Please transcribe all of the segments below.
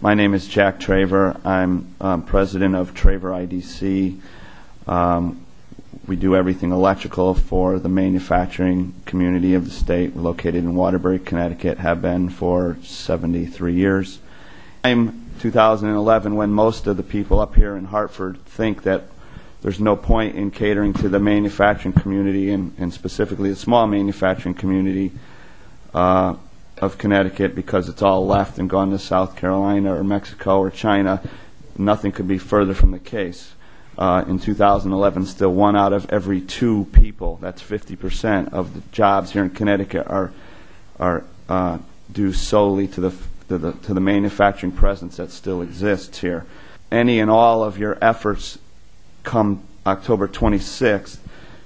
My name is Jack Traver. I'm president of Travers IDC. We do everything electrical for the manufacturing community of the state. We're located in Waterbury, Connecticut, have been for 73 years. I'm 2011 when most of the people up here in Hartford think that there's no point in catering to the manufacturing community and specifically the small manufacturing community of Connecticut because it's all left and gone to South Carolina or Mexico or China. Nothing could be further from the case. In 2011, still 1 out of every 2 people, that's 50% of the jobs here in Connecticut, are due solely to the manufacturing presence that still exists here. Any and all of your efforts come October 26th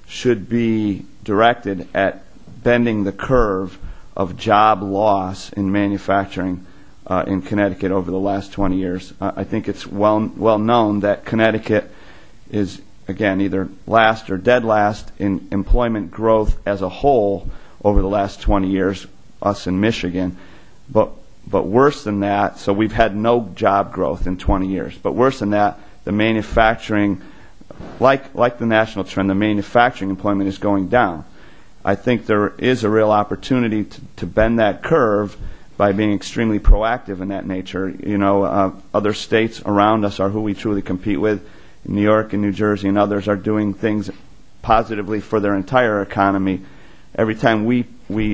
should be directed at bending the curve of job loss in manufacturing in Connecticut over the last 20 years. I think it's well known that Connecticut is, again, either last or dead last in employment growth as a whole over the last 20 years, us in Michigan. But worse than that, so we've had no job growth in 20 years. But worse than that, the manufacturing, like the national trend, the manufacturing employment is going down. I think there is a real opportunity to bend that curve by being extremely proactive in that nature. You know, other states around us are who we truly compete with. New York and New Jersey and others are doing things positively for their entire economy. Every time we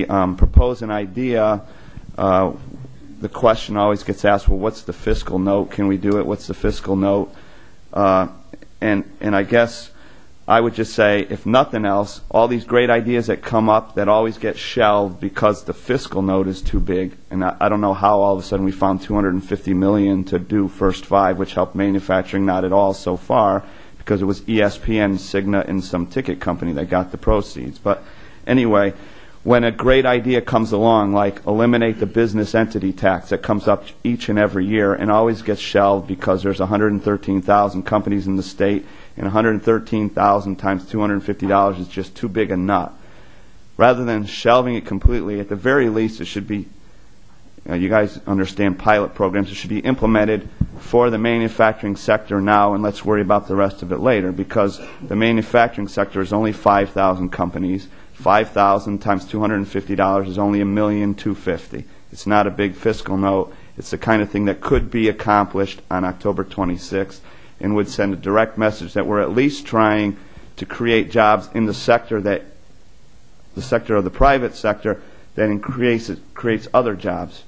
propose an idea, the question always gets asked, well, what's the fiscal note? Can we do it? What's the fiscal note? And I guess I would just say, if nothing else, all these great ideas that come up that always get shelved because the fiscal note is too big. And I don't know how all of a sudden we found $250 million to do First Five, which helped manufacturing not at all so far, because it was ESPN, Cigna, and some ticket company that got the proceeds. But anyway, when a great idea comes along, like eliminate the business entity tax that comes up each and every year and always gets shelved because there's 113,000 companies in the state, and 113,000 times $250 is just too big a nut. Rather than shelving it completely, at the very least it should be, you guys understand pilot programs, it should be implemented for the manufacturing sector now, and let's worry about the rest of it later, because the manufacturing sector is only 5,000 companies. 5,000 times $250 is only $1,250,000. It's not a big fiscal note. It's the kind of thing that could be accomplished on October 26th and would send a direct message that we're at least trying to create jobs in the sector of the private sector that creates other jobs.